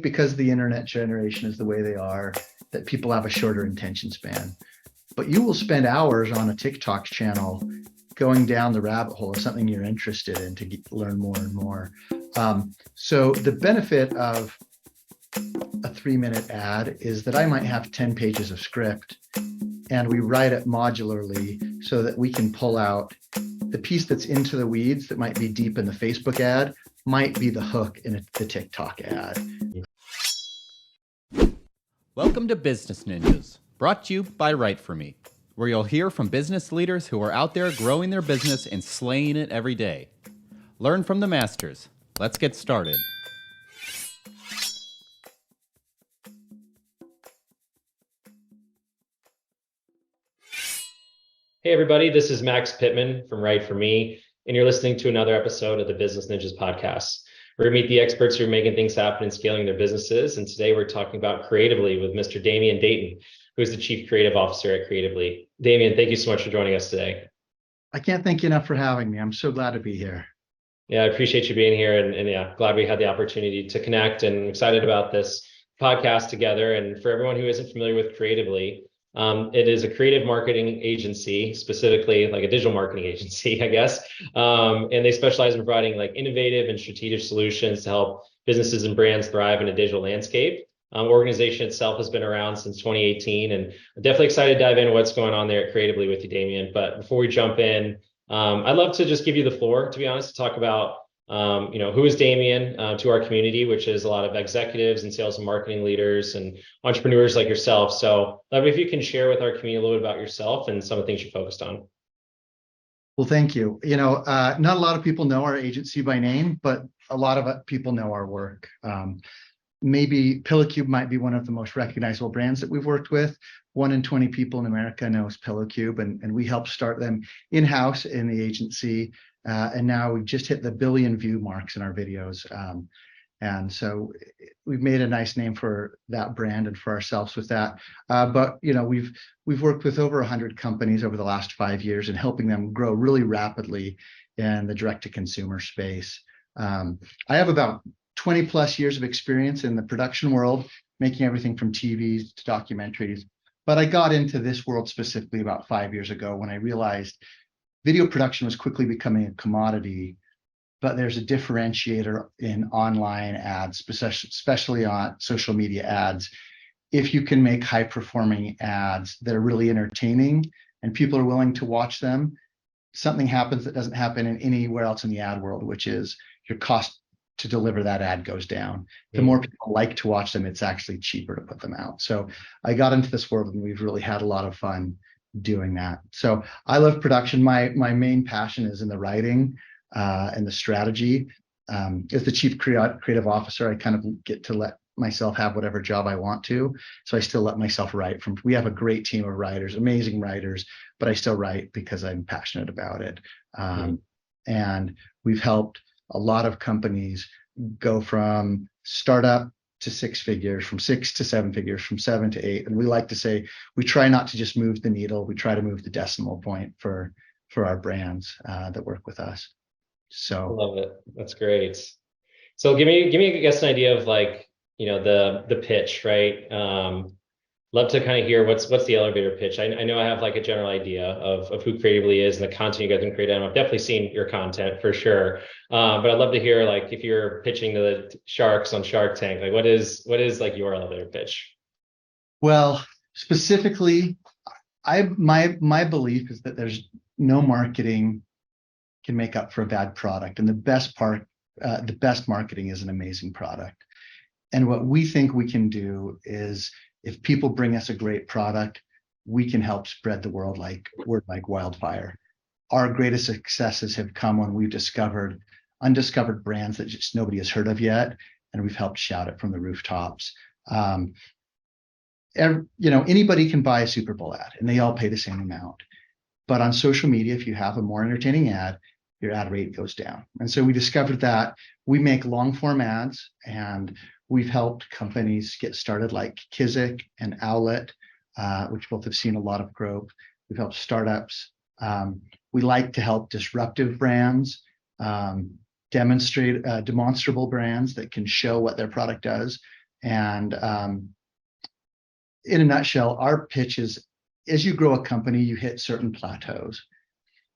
because the internet generation is the way they are, that people have a shorter attention span. But you will spend hours on a TikTok channel going down the rabbit hole of something you're interested in to learn more and more. So the benefit of a 3-minute ad is that I might have 10 pages of script and we write it modularly so that we can pull out the piece that's into the weeds that might be deep in the Facebook ad might be the hook in the TikTok ad. Welcome to Business Ninjas, brought to you by WriteForMe, where you'll hear from business leaders who are out there growing their business and slaying it every day. Learn from the masters. Let's get started. Hey everybody, this is Max Pittman from WriteForMe, and you're listening to another episode of the Business Ninjas podcast. We're gonna meet the experts who are making things happen and scaling their businesses. And today we're talking about Creatably with Mr. Damian Dayton, who is the Chief Creative Officer at Creatably. Damian, thank you so much for joining us today. I can't thank you enough for having me. I'm so glad to be here. Yeah, I appreciate you being here, and yeah, glad we had the opportunity to connect and excited about this podcast together. And for everyone who isn't familiar with Creatably, it is a creative marketing agency, specifically like a digital marketing agency, I guess. And they specialize in providing like innovative and strategic solutions to help businesses and brands thrive in a digital landscape. Organization itself has been around since 2018, and I'm definitely excited to dive into what's going on there at Creatably with you, Damian. But before we jump in, I'd love to just give you the floor, to be honest, to talk about who is Damian to our community, which is a lot of executives and sales and marketing leaders and entrepreneurs like yourself. So if you can share with our community a little bit about yourself and some of the things you focused on. Well, thank you. Not a lot of people know our agency by name, but a lot of people know our work. Maybe PillowCube might be one of the most recognizable brands that we've worked with. 1 in 20 people in America knows PillowCube, and we helped start them in-house in the agency. And now we've just hit the 1 billion view marks in our videos. And so we've made a nice name for that brand and for ourselves with that. But we've worked with over 100 companies over the last 5 years and helping them grow really rapidly in the direct-to-consumer space. I have about 20 plus years of experience in the production world, making everything from TVs to documentaries. But I got into this world specifically about 5 years ago when I realized video production was quickly becoming a commodity, but there's a differentiator in online ads, especially on social media ads. If you can make high performing ads that are really entertaining and people are willing to watch them, something happens that doesn't happen in anywhere else in the ad world, which is your cost to deliver that ad goes down. The more people like to watch them, it's actually cheaper to put them out. So I got into this world and we've really had a lot of fun doing that. So I love production. My main passion is in the writing and the strategy. As the Chief Creative Officer, I kind of get to let myself have whatever job I want to. So I still let myself write. We have a great team of writers, amazing writers, but I still write because I'm passionate about it. And we've helped a lot of companies go from startup to 6 figures, from 6 to 7 figures, from 7 to 8. And we like to say, we try not to just move the needle, we try to move the decimal point for our brands that work with us. So I love it. That's great. So give me, I guess, an idea of like, the pitch, right? Love to kind of hear what's the elevator pitch. I know I have like a general idea of who Creatively is and the content you guys can create. And I've definitely seen your content for sure. But I'd love to hear like if you're pitching to the sharks on Shark Tank, like what is like your elevator pitch? Well, specifically, my belief is that there's no marketing can make up for a bad product. And the best marketing is an amazing product. And what we think we can do is if people bring us a great product, we can help spread the word like wildfire. Our greatest successes have come when we've discovered undiscovered brands that just nobody has heard of yet, and we've helped shout it from the rooftops. Anybody can buy a Super Bowl ad, and they all pay the same amount. But on social media, if you have a more entertaining ad, your ad rate goes down. And so we discovered that we make long form ads, and we've helped companies get started like Kizik and Owlet, which both have seen a lot of growth. We've helped startups. We like to help disruptive brands, demonstrable brands that can show what their product does, And in a nutshell, our pitch is, as you grow a company, you hit certain plateaus.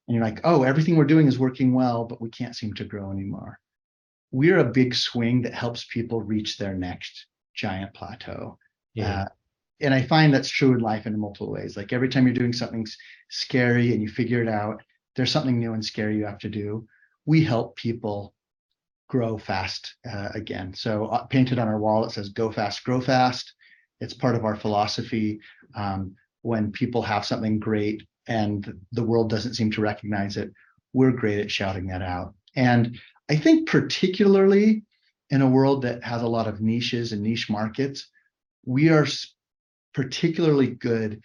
And you're like, oh, everything we're doing is working well, but we can't seem to grow anymore. We're a big swing that helps people reach their next giant plateau. And I find that's true in life in multiple ways. Like every time you're doing something scary and you figure it out, there's something new and scary you have to do. We help people grow fast again. So painted on our wall, it says, go fast, grow fast. It's part of our philosophy. When people have something great and the world doesn't seem to recognize it, we're great at shouting that out. And I think particularly in a world that has a lot of niches and niche markets, we are particularly good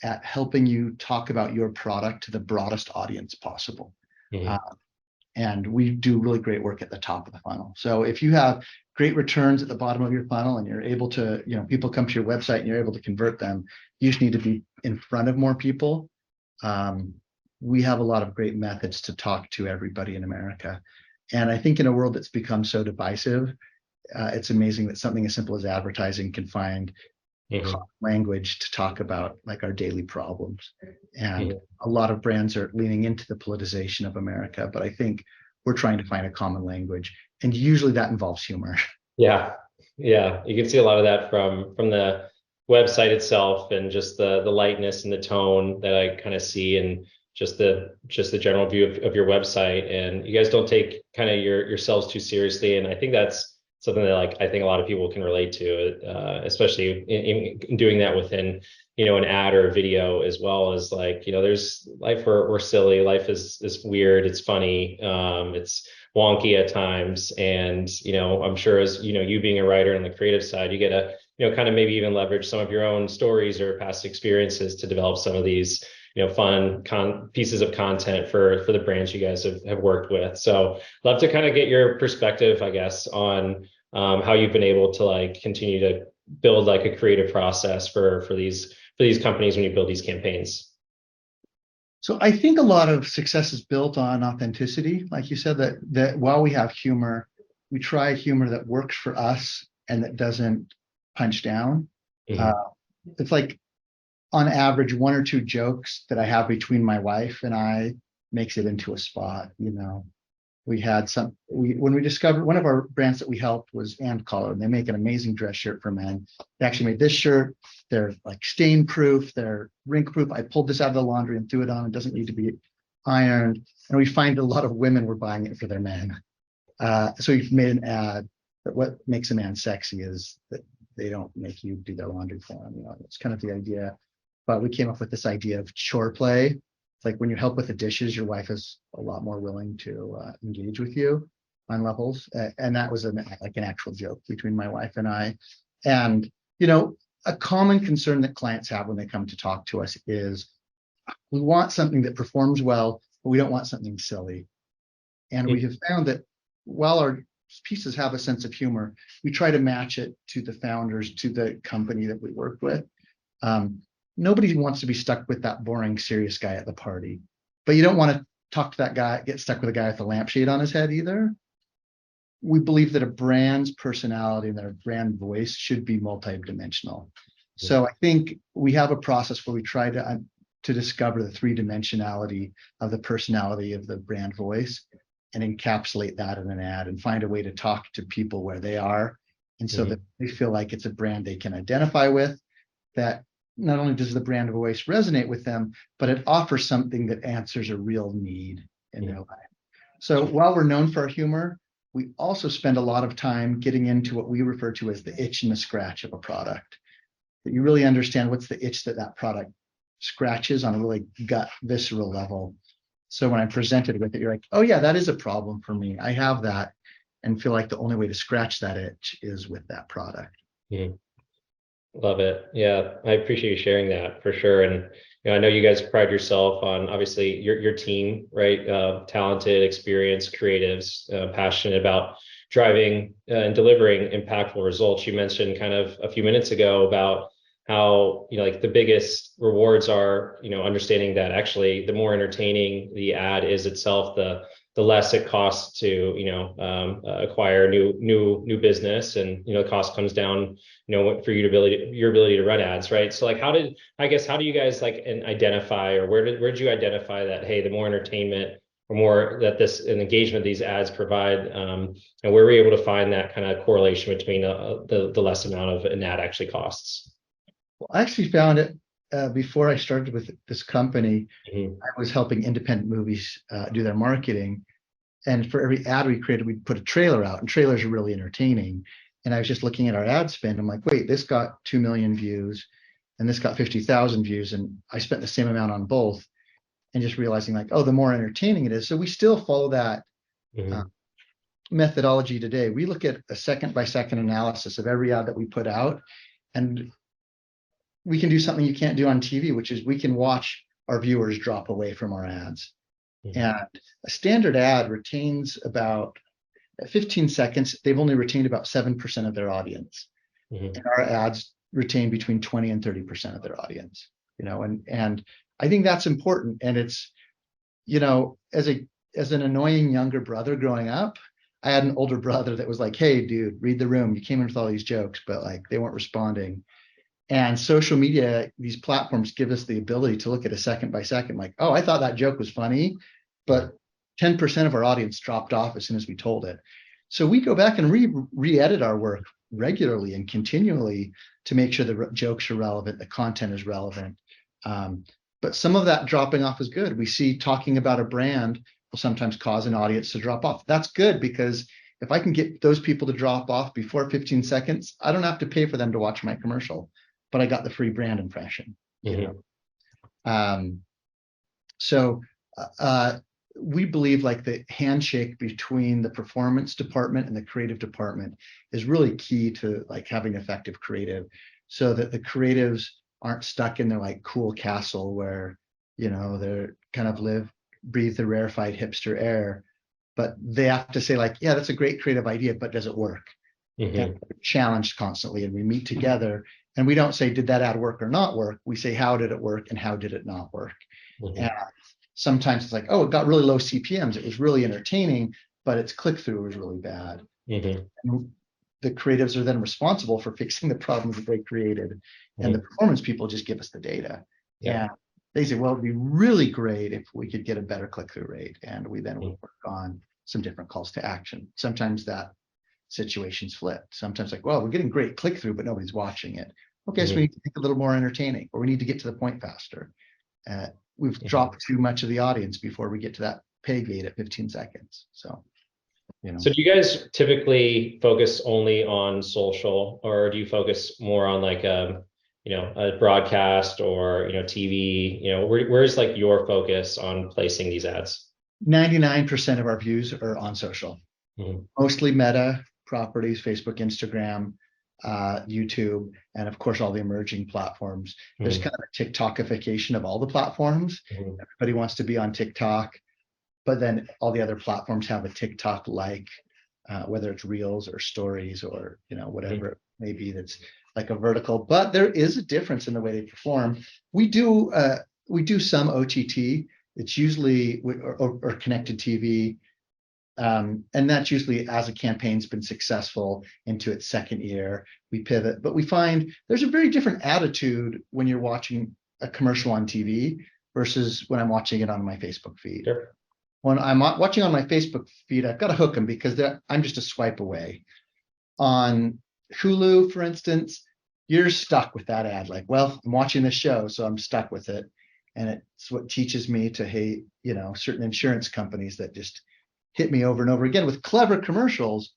at helping you talk about your product to the broadest audience possible. And we do really great work at the top of the funnel. So if you have great returns at the bottom of your funnel and you're able to, people come to your website and you're able to convert them, you just need to be in front of more people. We have a lot of great methods to talk to everybody in America. And I think in a world that's become so divisive, it's amazing that something as simple as advertising can find language to talk about like our daily problems. And a lot of brands are leaning into the politicization of America, but I think we're trying to find a common language. And usually that involves humor. Yeah. You can see a lot of that from the website itself and just the lightness and the tone that I kind of see, and just the general view of your website. And you guys don't take kind of yourselves too seriously. And I think that's something that I think a lot of people can relate to, especially in doing that within, an ad or a video, as well as there's life, we're silly. Life is weird. It's funny. It's wonky at times. And, I'm sure as, you being a writer on the creative side, you get to, kind of maybe even leverage some of your own stories or past experiences to develop some of these, fun pieces of content for the brands you guys have worked with. So love to kind of get your perspective, I guess, on how you've been able to continue to build a creative process for these companies when you build these campaigns. So I think a lot of success is built on authenticity. Like you said, that while we have humor, we try humor that works for us and that doesn't punch down. It's like, on average, one or two jokes that I have between my wife and I makes it into a spot. We had when we discovered one of our brands that we helped was And Collar, and they make an amazing dress shirt for men. They actually made this shirt. They're stain proof, they're wrinkle proof. I pulled this out of the laundry and threw it on. It doesn't need to be ironed. And we find a lot of women were buying it for their men. So we've made an ad that what makes a man sexy is that they don't make you do their laundry for them. It's kind of the idea. But we came up with this idea of chore play. It's like when you help with the dishes, your wife is a lot more willing to engage with you on levels. And that was an actual joke between my wife and I. And, a common concern that clients have when they come to talk to us is we want something that performs well, but we don't want something silly. And we have found that while our pieces have a sense of humor, we try to match it to the founders, to the company that we work with. Nobody wants to be stuck with that boring, serious guy at the party, but you don't want to talk to that guy, get stuck with a guy with a lampshade on his head either. We believe that a brand's personality and their brand voice should be multidimensional. So I think we have a process where we try to discover the three-dimensionality of the personality of the brand voice and encapsulate that in an ad and find a way to talk to people where they are. And so that they feel like it's a brand they can identify with, that not only does the brand voice resonate with them, but it offers something that answers a real need in their life. So while we're known for our humor, we also spend a lot of time getting into what we refer to as the itch and the scratch of a product. That you really understand what's the itch that product scratches on a really gut, visceral level. So when I presented with it, you're like, oh yeah, that is a problem for me. I have that, and feel like the only way to scratch that itch is with that product. Love it. Yeah, I appreciate you sharing that for sure. And I know you guys pride yourself on obviously your team, right? Talented, experienced creatives, passionate about driving and delivering impactful results. You mentioned kind of a few minutes ago about how the biggest rewards are understanding that actually the more entertaining the ad is itself, the the less it costs to, acquire new business, and, the cost comes down, for your ability to run ads, right? So like, how do you guys like identify, or where did you identify that, hey, the more entertainment or more that an engagement these ads provide, and where were you able to find that kind of correlation between the less amount of an ad actually costs? Well, I actually found it before I started with this company. Mm-hmm. I was helping independent movies do their marketing. And for every ad we created, we'd put a trailer out, and trailers are really entertaining. And I was just looking at our ad spend. I'm like, wait, this got 2 million views and this got 50,000 views. And I spent the same amount on both, and just realizing like, oh, the more entertaining it is. So we still follow that methodology today. We look at a second by second analysis of every ad that we put out, and we can do something you can't do on TV, which is we can watch our viewers drop away from our ads. And a standard ad retains about 15 seconds. They've only retained about 7% of their audience. And our ads retain between 20 and 30% of their audience, and I think that's important. And it's, as an annoying younger brother growing up, I had an older brother that was like, hey, dude, read the room. You came in with all these jokes, but like they weren't responding. And social media, these platforms give us the ability to look at a second by second, like, oh, I thought that joke was funny, but 10% of our audience dropped off as soon as we told it. So we go back and re-edit our work regularly and continually to make sure the jokes are relevant, the content is relevant. But some of that dropping off is good. We see talking about a brand will sometimes cause an audience to drop off. That's good, because if I can get those people to drop off before 15 seconds, I don't have to pay for them to watch my commercial, but I got the free brand impression. So we believe like the handshake between the performance department and the creative department is really key to like having effective creative, so that the creatives aren't stuck in their like cool castle where, they're kind of breathe the rarefied hipster air, but they have to say like, yeah, that's a great creative idea, but does it work? And we're challenged constantly, and we meet together, and we don't say, did that ad work or not work? We say, how did it work and how did it not work? And sometimes it's like, oh, it got really low CPMs. It was really entertaining, but its click-through was really bad. And the creatives are then responsible for fixing the problems that they created. And the performance people just give us the data. And they say, well, it'd be really great if we could get a better click-through rate. And we then would work on some different calls to action. Sometimes that situation's flipped. Sometimes like, well, we're getting great click-through, but nobody's watching it. Okay, so we need to make it a little more entertaining, or we need to get to the point faster. We've dropped too much of the audience before we get to that pay gate at 15 seconds. So, So do you guys typically focus only on social, or do you focus more on like a broadcast or, TV? Where's like your focus on placing these ads? 99% of our views are on social, mostly Meta properties, Facebook, Instagram, YouTube, and of course all the emerging platforms. There's kind of a TikTokification of all the platforms. Everybody wants to be on TikTok, but then all the other platforms have a TikTok like, whether it's reels or stories or whatever it may be, that's like a vertical. But there is a difference in the way they perform. We do some OTT. It's usually or connected TV. And that's usually as a campaign's been successful into its second year, we pivot. But we find there's a very different attitude when you're watching a commercial on TV versus when I'm watching it on my Facebook feed. Sure. When I'm watching on my Facebook feed, I've got to hook them because I'm just a swipe away. On Hulu, for instance, you're stuck with that ad. Like, well, I'm watching this show, so I'm stuck with it. And it's what teaches me to hate, certain insurance companies that just hit me over and over again with clever commercials,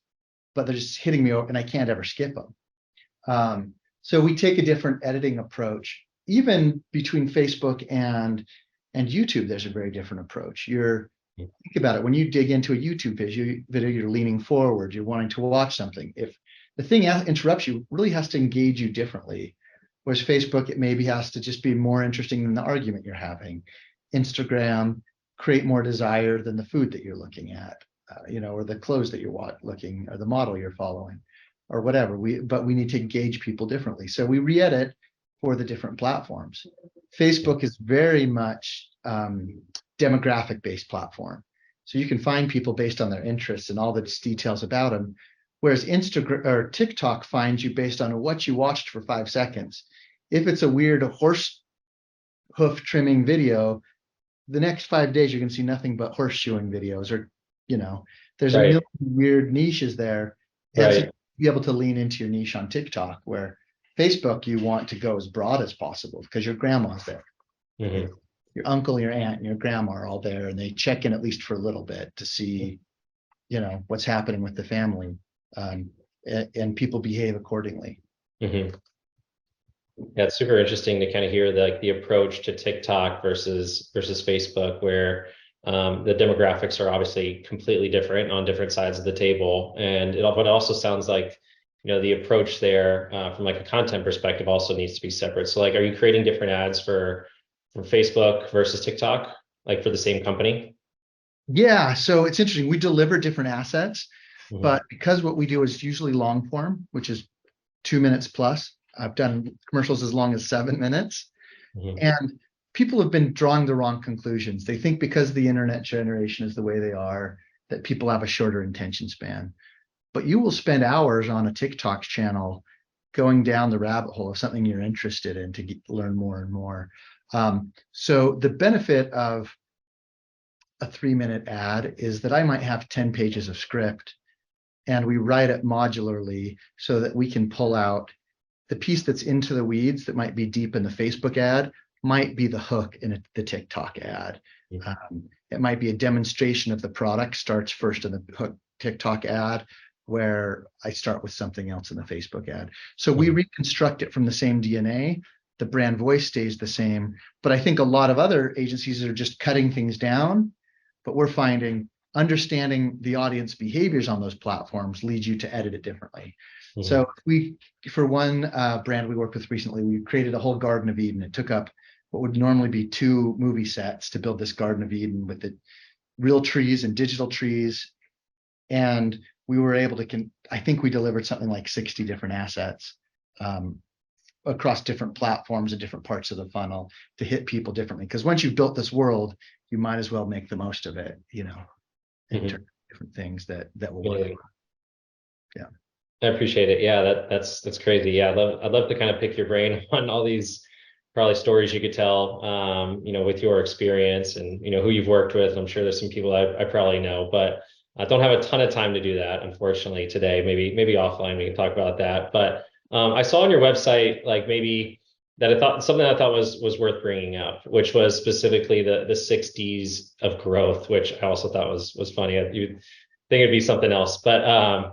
but they're just hitting me over and I can't ever skip them. So we take a different editing approach. Even between Facebook and YouTube, there's a very different approach. Think about it. When you dig into a YouTube video, you're leaning forward, you're wanting to watch something. If the thing interrupts you, it really has to engage you differently. Whereas Facebook, it maybe has to just be more interesting than the argument you're having. Instagram, create more desire than the food that you're looking at, or the clothes that you're looking, or the model you're following, or whatever. But we need to engage people differently. So we re-edit for the different platforms. Facebook is very much demographic-based platform. So you can find people based on their interests and all the details about them. Whereas Instagram or TikTok finds you based on what you watched for 5 seconds. If it's a weird horse hoof trimming video, the next 5 days you're going to see nothing but horseshoeing videos, or there's a million weird niches there. And so be able to lean into your niche on TikTok, where Facebook, you want to go as broad as possible because your grandma's there. Mm-hmm. Your uncle, your aunt, and your grandma are all there, and they check in at least for a little bit to see, what's happening with the family, and people behave accordingly. Mm-hmm. Yeah, it's super interesting to kind of hear the approach to TikTok versus Facebook, where the demographics are obviously completely different on different sides of the table, but it also sounds like the approach there from like a content perspective also needs to be separate. So like, are you creating different ads for Facebook versus TikTok, like for the same company? Yeah, so it's interesting. We deliver different assets, but because what we do is usually long form, which is 2 minutes plus. I've done commercials as long as 7 minutes, and people have been drawing the wrong conclusions. They think because the internet generation is the way they are, that people have a shorter attention span. But you will spend hours on a TikTok channel going down the rabbit hole of something you're interested in to learn more and more. So the benefit of a 3-minute ad is that I might have 10 pages of script, and we write it modularly so that we can pull out the piece that's into the weeds that might be deep in the Facebook ad, might be the hook in the TikTok ad. It might be a demonstration of the product starts first in the hook TikTok ad, where I start with something else in the Facebook ad. So we reconstruct it from the same DNA. The brand voice stays the same, but I think a lot of other agencies are just cutting things down, but we're finding understanding the audience behaviors on those platforms leads you to edit it differently. So for one brand we worked with recently, we created a whole Garden of Eden. It took up what would normally be 2 movie sets to build this Garden of Eden with the real trees and digital trees. And we were able to, I think we delivered something like 60 different assets across different platforms and different parts of the funnel to hit people differently. Because once you've built this world, you might as well make the most of it, in terms of different things that will work. Yeah. I appreciate it. Yeah, that's crazy. Yeah, I'd love to kind of pick your brain on all these probably stories you could tell, with your experience and who you've worked with. I'm sure there's some people I probably know, but I don't have a ton of time to do that, unfortunately, today. Maybe offline we can talk about that. But I saw on your website maybe that I thought something I thought was worth bringing up, which was specifically the 6 Ds of growth, which I also thought was funny. You'd think it'd be something else, but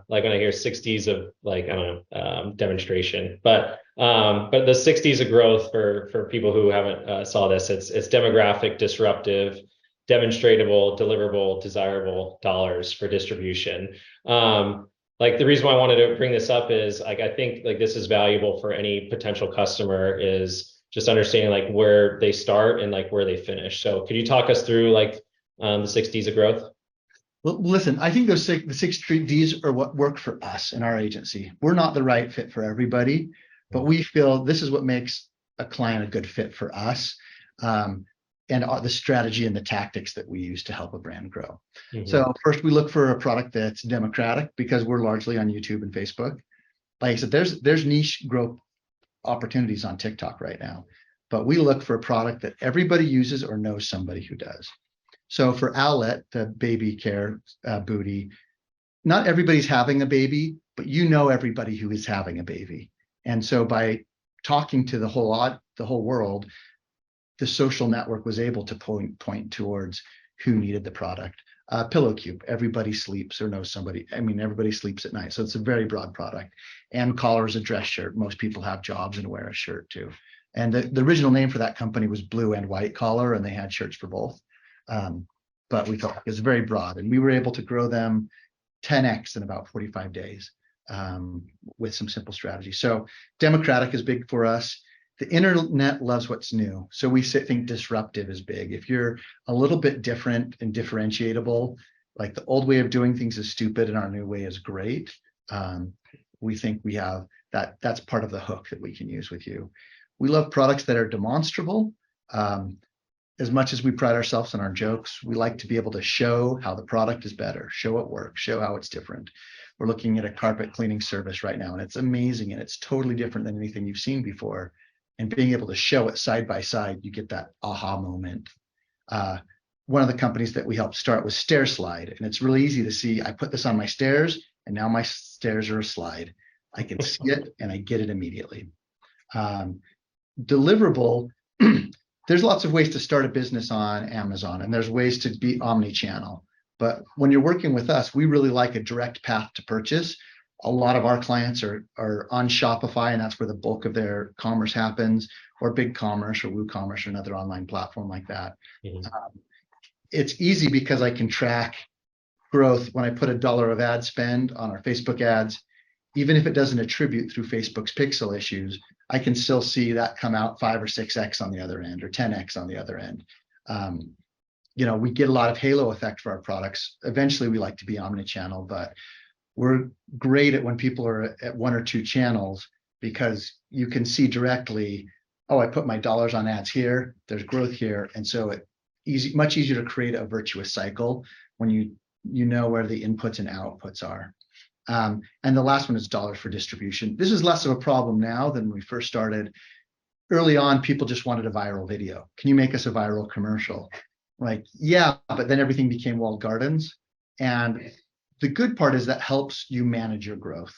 like when I hear 6 Ds of demonstration, but the 6 Ds of growth for people who haven't saw this, it's demographic, disruptive, demonstratable, deliverable, desirable, dollars for distribution. The reason why I wanted to bring this up is I think this is valuable for any potential customer, is just understanding where they start and where they finish. So could you talk us through the 6 Ds of growth? Well, listen, I think the 6 Ds are what work for us in our agency. We're not the right fit for everybody, but we feel this is what makes a client a good fit for us, and the strategy and the tactics that we use to help a brand grow. So first, we look for a product that's democratic, because we're largely on YouTube and Facebook. Like I said, there's niche growth opportunities on TikTok right now, but we look for a product that everybody uses or knows somebody who does. So for Owlet, the baby care booty, not everybody's having a baby, but everybody who is having a baby. And so by talking to the whole world, the social network was able to point towards who needed the product. Pillow Cube, everybody sleeps or knows somebody. I mean, everybody sleeps at night, so it's a very broad product. And Collar is a dress shirt. Most people have jobs and wear a shirt too. And the original name for that company was Blue and White Collar, and they had shirts for both. But we thought it was very broad, and we were able to grow them 10x in about 45 days with some simple strategy. So democratic is big for us. The internet loves what's new. So we think disruptive is big. If you're a little bit different and differentiatable, like the old way of doing things is stupid and our new way is great, we think we have that's part of the hook that we can use with you. We love products that are demonstrable. as much as we pride ourselves on our jokes, we like to be able to show how the product is better, show it works, show how it's different. We're looking at a carpet cleaning service right now, and it's amazing, and it's totally different than anything you've seen before. And being able to show it side by side, you get that aha moment. One of the companies that we helped start was Stair Slide, and it's really easy to see. I put this on my stairs, and now my stairs are a slide. I can see it, and I get it immediately. Deliverable. There's lots of ways to start a business on Amazon, and there's ways to be omni-channel. But when you're working with us, we really like a direct path to purchase. A lot of our clients are on Shopify, and that's where the bulk of their commerce happens, or BigCommerce or WooCommerce or another online platform like that. Mhm. It's easy because I can track growth when I put $1 of ad spend on our Facebook ads. Even if it doesn't attribute through Facebook's pixel issues, I can still see that come out 5 or 6x on the other end, or 10x on the other end. We get a lot of halo effect for our products. Eventually, we like to be omni-channel, but we're great at when people are at 1 or 2 channels, because you can see directly, oh, I put my dollars on ads here, there's growth here. And so much easier to create a virtuous cycle when you know where the inputs and outputs are. And the last one is dollars for distribution. This is less of a problem now than when we first started. Early on, people just wanted a viral video. Can you make us a viral commercial? Like, yeah, but then everything became walled gardens. And the good part is that helps you manage your growth.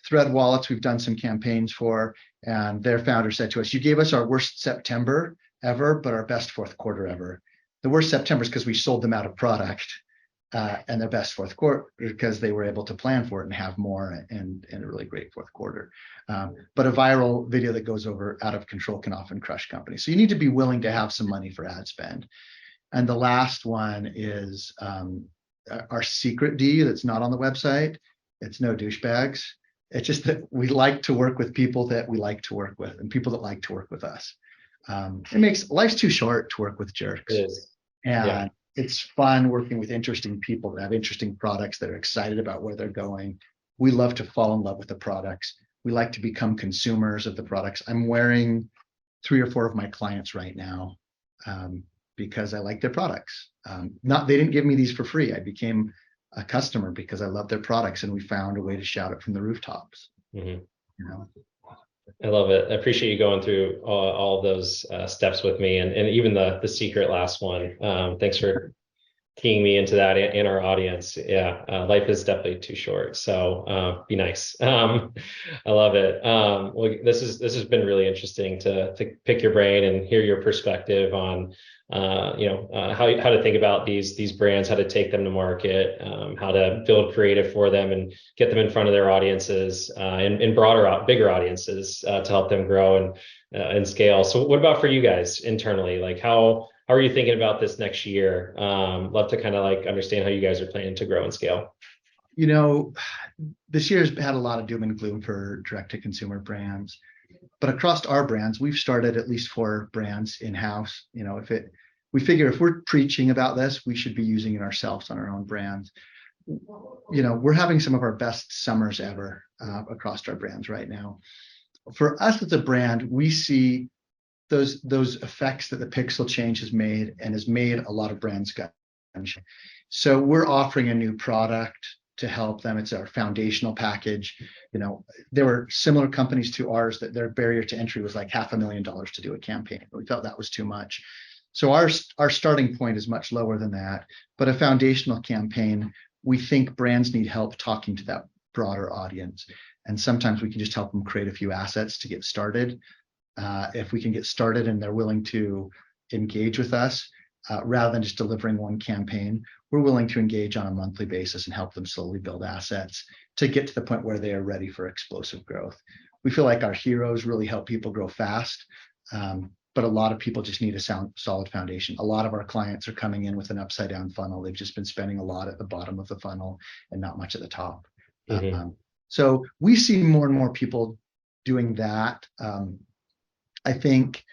Thread wallets, we've done some campaigns for, and their founder said to us, you gave us our worst September ever, but our best fourth quarter ever. The worst September is because we sold them out of product. And their best fourth quarter because they were able to plan for it and have more and a really great fourth quarter. But a viral video that goes over out of control can often crush companies. So you need to be willing to have some money for ad spend. And the last one is our secret D that's not on the website. It's no douchebags. It's just that we like to work with people that we like to work with and people that like to work with us. It makes life's too short to work with jerks. It is. And Yeah. it's fun working with interesting people that have interesting products that are excited about where they're going. We love to fall in love with the products. We like to become consumers of the products. I'm wearing 3 or 4 of my clients right now because I like their products. They didn't give me these for free. I became a customer because I love their products, and we found a way to shout it from the rooftops. Mhm. You know? I love it. I appreciate you going through all those steps with me, and even the secret last one. Thanks for keying me into that in our audience. Yeah, life is definitely too short, so be nice. I love it. Well, this has been really interesting to pick your brain and hear your perspective on how to think about these brands, how to take them to market, how to build creative for them and get them in front of their audiences and broader, bigger audiences to help them grow and scale. So what about for you guys internally? Like how are you thinking about this next year? Love to kind of like understand how you guys are planning to grow and scale. This year's had a lot of doom and gloom for direct to consumer brands. But across our brands, we've started at least 4 brands in-house. We figure if we're preaching about this, we should be using it ourselves on our own brands. We're having some of our best summers ever across our brands right now. For us as a brand, we see those effects that the pixel change has made and has made a lot of brands go. So we're offering a new product to help them. It's our foundational package. There were similar companies to ours that their barrier to entry was like $500,000 to do a campaign. We felt that was too much. So our starting point is much lower than that. But a foundational campaign, we think brands need help talking to that broader audience. And sometimes we can just help them create a few assets to get started. If we can get started and they're willing to engage with us, rather than just delivering one campaign, we're willing to engage on a monthly basis and help them slowly build assets to get to the point where they are ready for explosive growth. We feel like our heroes really help people grow fast, but a lot of people just need a solid foundation. A lot of our clients are coming in with an upside down funnel. They've just been spending a lot at the bottom of the funnel and not much at the top. Mm-hmm. So we see more and more people doing that. I think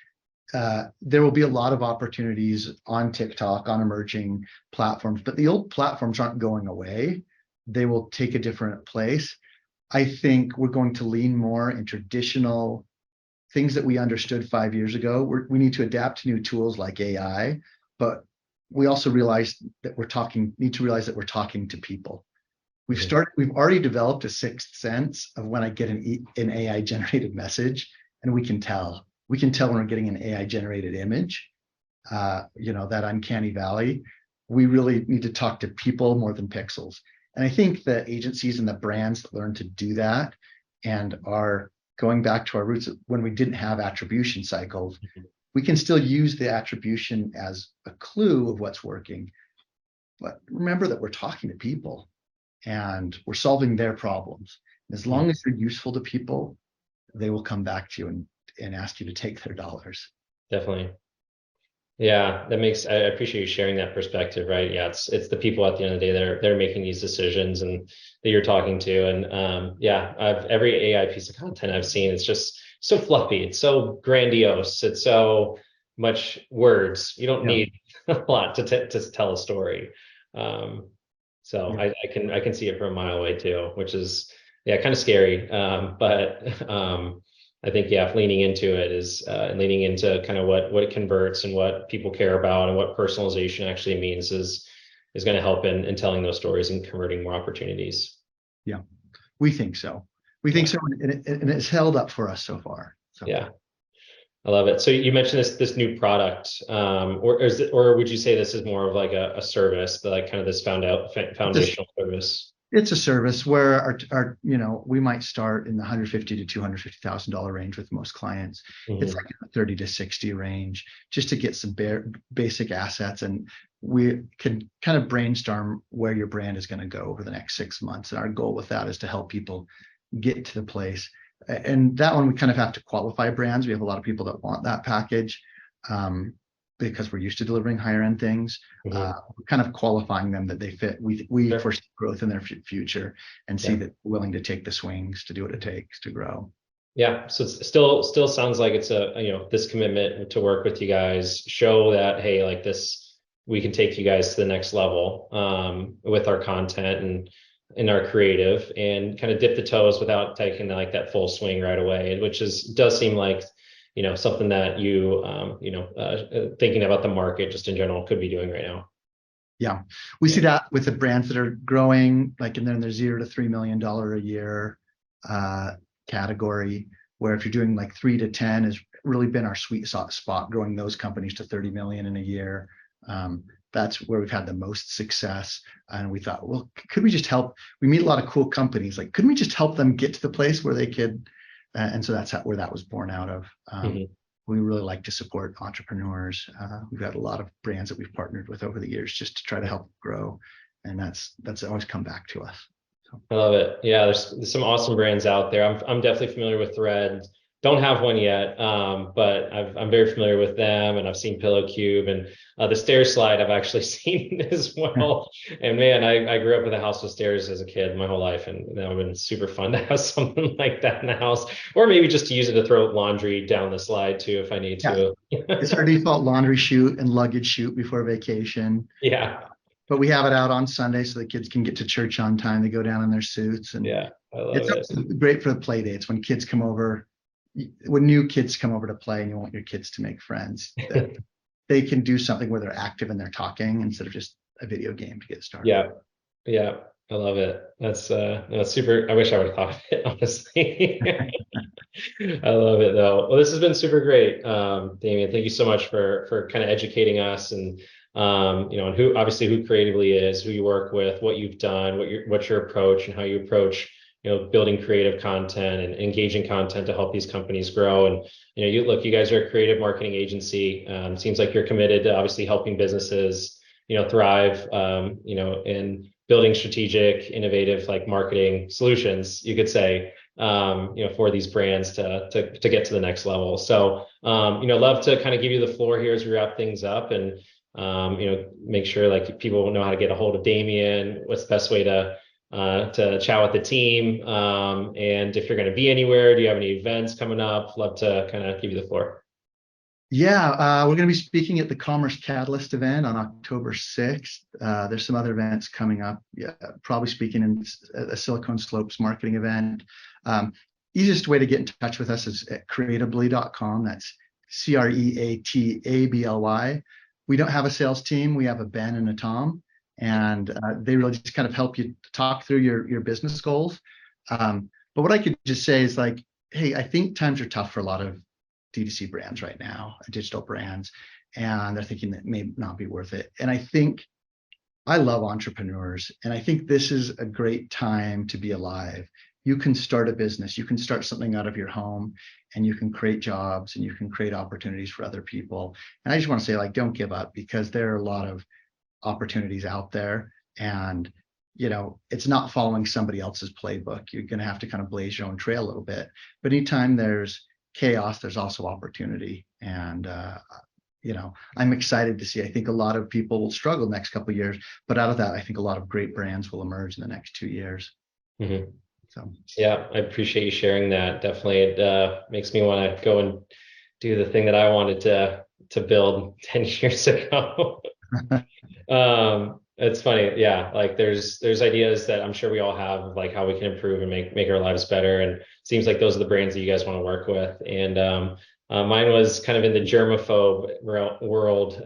there will be a lot of opportunities on TikTok, on emerging platforms, but the old platforms aren't going away. They will take a different place. I think we're going to lean more in traditional things that we understood 5 years ago. We need to adapt to new tools like AI, but we also need to realize that we're talking to people. We've already developed a sixth sense of when I get an AI generated message, and we can tell when we're getting an AI generated image, that uncanny valley. We really need to talk to people more than pixels. And I think the agencies and the brands that learn to do that and are going back to our roots when we didn't have attribution cycles, we can still use the attribution as a clue of what's working. But remember that we're talking to people and we're solving their problems. As long as you're useful to people, they will come back to you and ask you to take their dollars. Definitely. Yeah, I appreciate you sharing that perspective, right? Yeah, it's the people at the end of the day they're making these decisions and that you're talking to. And every AI piece of content I've seen, it's just so fluffy, it's so grandiose, it's so much words. You don't need a lot to tell a story. I can see it from a mile away too, which is kind of scary. But I think leaning into it is leaning into kind of what it converts and what people care about and what personalization actually means is going to help in telling those stories and converting more opportunities. Yeah, we think so. We think so, and it's held up for us so far. So. Yeah, I love it. So you mentioned this new product, or would you say this is more of like a service, like kind of this foundational service? It's a service where our we might start in the $150,000 to $250,000 range with most clients. It's like a 30 to 60 range just to get some basic assets, and we can kind of brainstorm where your brand is going to go over the next 6 months. And our goal with that is to help people get to the place. And that one, we kind of have to qualify brands. We have a lot of people that want that package because we're used to delivering higher end things. We're kind of qualifying them that they fit. We foresee growth in their future and see that we're willing to take the swings to do what it takes to grow. Yeah, so it still sounds like it's this commitment to work with you guys, show that, hey, like this, we can take you guys to the next level with our content and in our creative, and kind of dip the toes without taking like that full swing right away, which does seem like something that you thinking about the market just in general could be doing right now. Yeah, we see that with the brands that are growing, like in their $0 to $3 million a year category, where if you're doing like 3 to 10 has really been our sweet spot, growing those companies to 30 million in a year. That's where we've had the most success. And we thought, well, could we just help? We meet a lot of cool companies. Like, couldn't we just help them get to the place where they could? And so that's where that was born out of. We really like to support entrepreneurs. We've got a lot of brands that we've partnered with over the years just to try to help grow. And that's always come back to us. So. I love it. Yeah, there's some awesome brands out there. I'm definitely familiar with Thread. Don't have one yet, but I'm very familiar with them, and I've seen Pillow Cube, and the stair slide I've actually seen as well. And man, I grew up with a house with stairs as a kid my whole life, and that would have been super fun to have something like that in the house, or maybe just to use it to throw laundry down the slide too if I need to. It's our default laundry chute and luggage chute before vacation. Yeah. But we have it out on Sunday so the kids can get to church on time. They go down in their suits, and I love it. It's great for the play dates when kids come over. When new kids come over to play and you want your kids to make friends, that they can do something where they're active and they're talking instead of just a video game to get started. Yeah, I love it. That's super. I wish I would have thought of it, honestly. I love it though. Well, this has been super great, Damian. Thank you so much for kind of educating us and and who Creatably is, who you work with, what you've done, what's your approach, and how you approach building creative content and engaging content to help these companies grow. And you guys are a creative marketing agency. Seems like you're committed to obviously helping businesses thrive in building strategic, innovative like marketing solutions, you could say, for these brands to get to the next level. So love to kind of give you the floor here as we wrap things up, and make sure like people know how to get a hold of Damian, what's the best way to chat with the team, and if you're going to be anywhere, do you have any events coming up? Love to kind of give you the floor. Yeah, we're going to be speaking at the Commerce Catalyst event on October 6th. There's some other events coming up. Yeah, probably speaking in a Silicon Slopes marketing event. easiest way to get in touch with us is at creatably.com. That's Creatably. We don't have a sales team. We have a Ben and a Tom, and they really just kind of help you talk through your business goals. But what I could just say is like, hey, I think times are tough for a lot of D2C brands right now, digital brands, and they're thinking that may not be worth it. And I think I love entrepreneurs, and I think this is a great time to be alive. You can start a business, you can start something out of your home, and you can create jobs and you can create opportunities for other people. And I just want to say, like, don't give up, because there are a lot of opportunities out there, and it's not following somebody else's playbook. You're going to have to kind of blaze your own trail a little bit. But anytime there's chaos, there's also opportunity. And I'm excited to see. I think a lot of people will struggle the next couple of years, but out of that, I think a lot of great brands will emerge in the next 2 years. Mm-hmm. So yeah, I appreciate you sharing that. Definitely, it makes me want to go and do the thing that I wanted to build 10 years ago. It's funny, yeah. Like there's ideas that I'm sure we all have of like how we can improve and make our lives better. And it seems like those are the brands that you guys want to work with. And mine was kind of in the germaphobe world.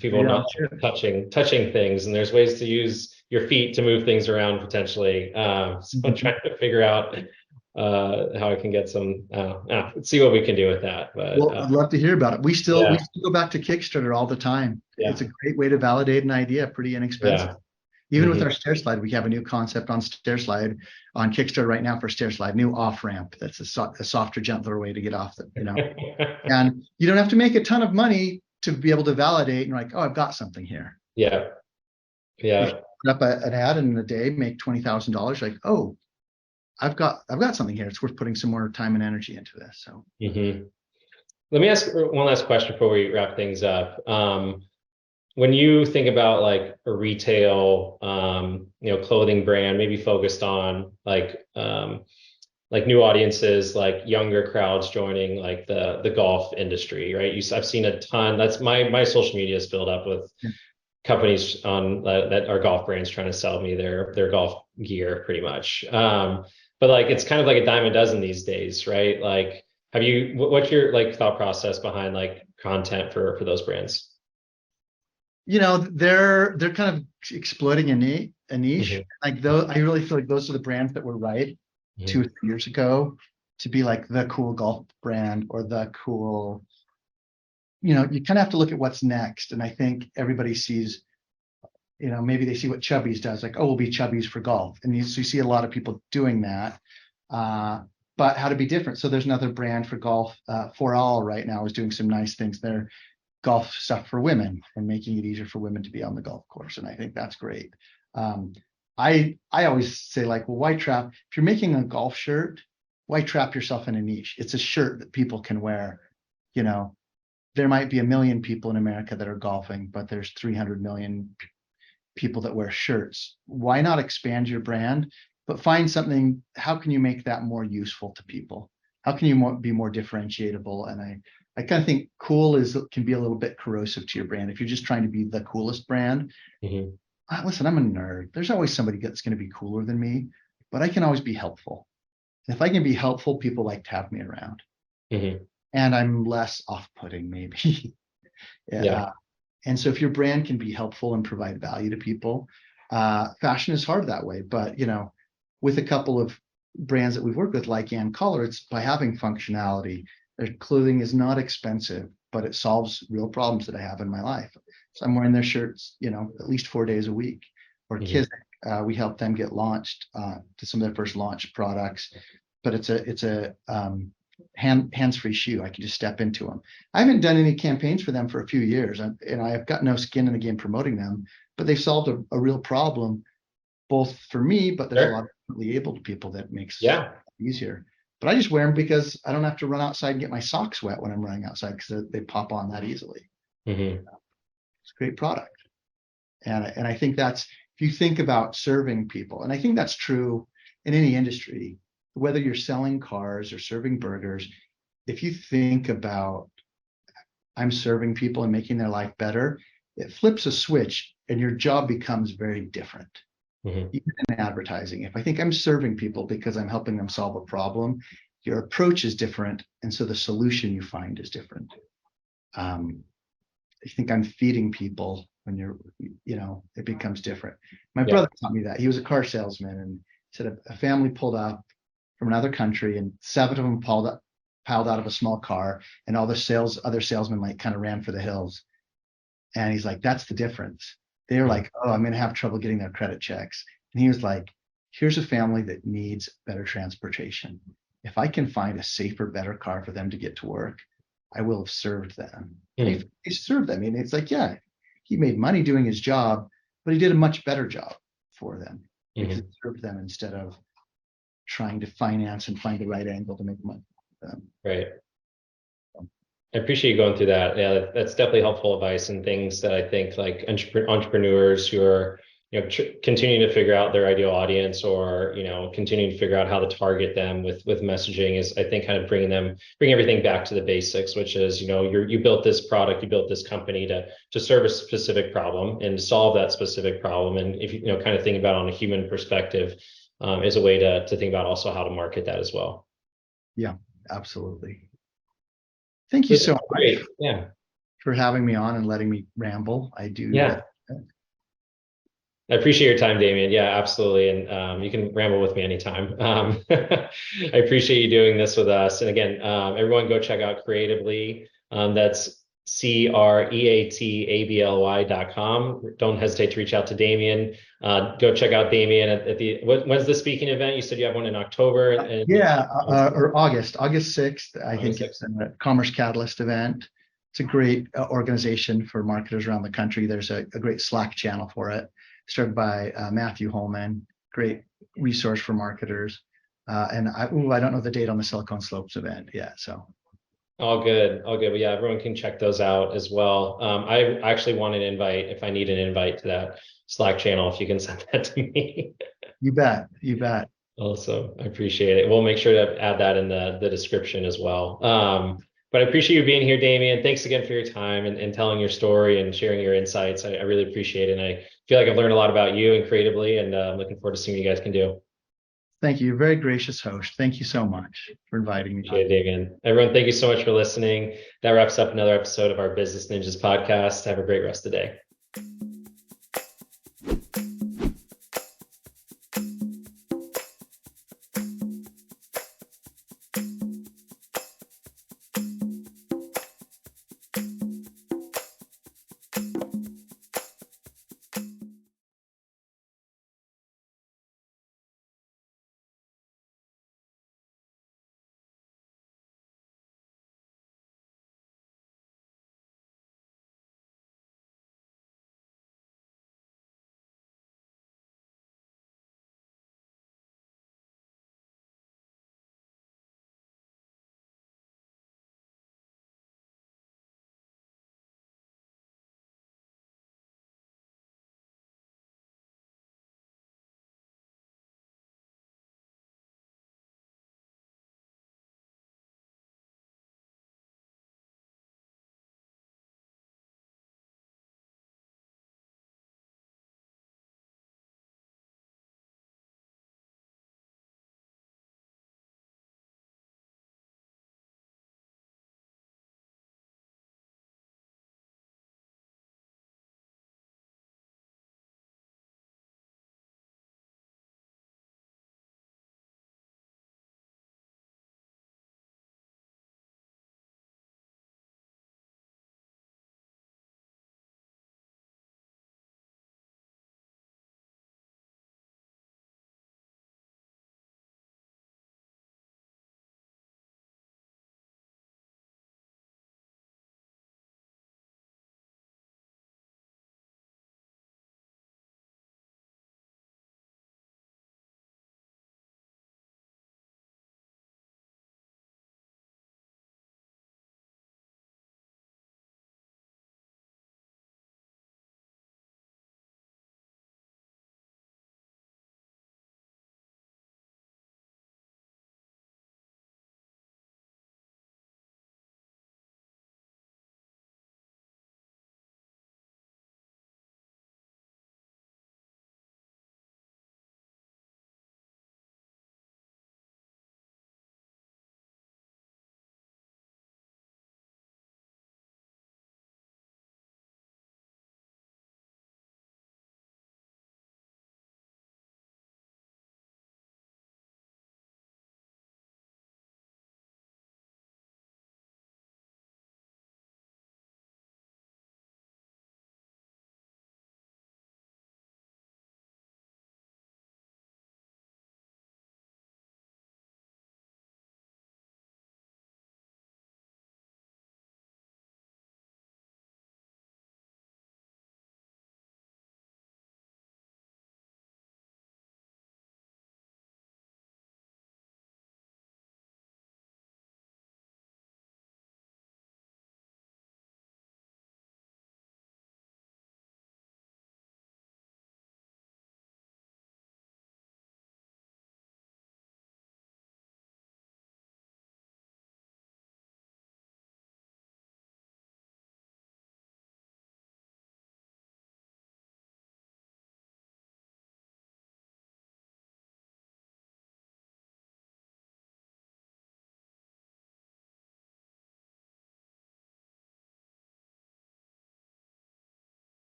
People not touching things, and there's ways to use your feet to move things around potentially. So I'm trying to figure out how I can get some. Let's see what we can do with that. But well, I'd love to hear about it. We still go back to Kickstarter all the time. Yeah. It's a great way to validate an idea, pretty inexpensive. Even with our stair slide, we have a new concept on stair slide on Kickstarter right now for stair slide, new off ramp. That's a softer, gentler way to get off the, and you don't have to make a ton of money to be able to validate and like, oh, I've got something here. Yeah. You put up an ad in a day, make $20,000. Like, oh, I've got something here. It's worth putting some more time and energy into this. So let me ask one last question before we wrap things up. When you think about like a retail, clothing brand, maybe focused on like new audiences, like younger crowds joining like the golf industry, right? I've seen a ton. That's my social media is filled up with companies on that are golf brands trying to sell me their golf gear, pretty much. But like it's kind of like a dime a dozen these days, right? Like, what's your like thought process behind like content for those brands? They're kind of exploiting a niche. Mm-hmm. Like I really feel like those are the brands that were right 2 or 3 years ago to be like the cool golf brand or the cool, you kind of have to look at what's next. And I think everybody sees, maybe they see what Chubbies does, like, oh, we'll be Chubbies for golf. And you see a lot of people doing that, but how to be different. So there's another brand for golf, For All right now is doing some nice things there. Golf stuff for women and making it easier for women to be on the golf course. And I think that's great. I always say like, well, why trap? If you're making a golf shirt, why trap yourself in a niche? It's a shirt that people can wear. There might be 1 million people in America that are golfing, but there's 300 million people that wear shirts. Why not expand your brand, but find something? How can you make that more useful to people? How can you be more differentiatable? And I kind of think cool can be a little bit corrosive to your brand. If you're just trying to be the coolest brand, listen, I'm a nerd. There's always somebody that's going to be cooler than me, but I can always be helpful. And if I can be helpful, people like to have me around. And I'm less off-putting, maybe. And so if your brand can be helpful and provide value to people, fashion is hard that way. But, with a couple of brands that we've worked with, like Ann Collar, it's by having functionality. Their clothing is not expensive, but it solves real problems that I have in my life. So I'm wearing their shirts, at least 4 days a week. Or Kizik, we helped them get launched to some of their first launch products, but it's a hands-free shoe. I can just step into them. I haven't done any campaigns for them for a few years, and I've got no skin in the game promoting them, but they've solved a real problem, both for me, but there's a lot of differently able people that makes it easier. But I just wear them because I don't have to run outside and get my socks wet when I'm running outside, because they pop on that easily. It's a great product. And I think that's, if you think about serving people, and I think that's true in any industry, whether you're selling cars or serving burgers, if you think about, I'm serving people and making their life better, it flips a switch and your job becomes very different. Even in advertising, if I think I'm serving people because I'm helping them solve a problem, your approach is different, and so the solution you find is different. I think I'm feeding people when it becomes different. My brother taught me that. He was a car salesman, and said a family pulled up from another country, and 7 of them piled out of a small car, and all the other salesmen like kind of ran for the hills. And he's like, that's the difference. They were like, oh, I'm going to have trouble getting their credit checks. And he was like, here's a family that needs better transportation. If I can find a safer, better car for them to get to work, I will have served them. He served them. And it's like, yeah, he made money doing his job, but he did a much better job for them because he served them instead of trying to finance and find the right angle to make money for them. Right. I appreciate you going through that. Yeah, that's definitely helpful advice, and things that I think like entrepreneurs who are continuing to figure out their ideal audience, or continuing to figure out how to target them with messaging, is I think kind of bring everything back to the basics, which is you built this product, you built this company to serve a specific problem and to solve that specific problem, and if you kind of think about it on a human perspective, is a way to think about also how to market that as well. Yeah, absolutely. Thank you so much. For having me on and letting me ramble. I do. Yeah. I appreciate your time, Damian. Yeah, absolutely. And you can ramble with me anytime. I appreciate you doing this with us. And again, everyone go check out Creatably. That's creatably.com. Don't hesitate to reach out to Damian. Go check out Damian at when's the speaking event? You said you have one in October. Or August 6th. I think it's a Commerce Catalyst event. It's a great organization for marketers around the country. There's a great Slack channel for it, started by Matthew Holman, great resource for marketers. And I don't know the date on the Silicon Slopes event yet. So. All good. But yeah, everyone can check those out as well. I actually want an invite, if I need an invite to that Slack channel, if you can send that to me. You bet. Awesome. I appreciate it. We'll make sure to add that in the description as well. But I appreciate you being here, Damian. Thanks again for your time and telling your story and sharing your insights. I really appreciate it. And I feel like I've learned a lot about you and Creatably, and I'm looking forward to seeing what you guys can do. Thank you. You're a very gracious host. Thank you so much for inviting me. Appreciate it, Damian. Everyone, thank you so much for listening. That wraps up another episode of our Business Ninjas podcast. Have a great rest of the day.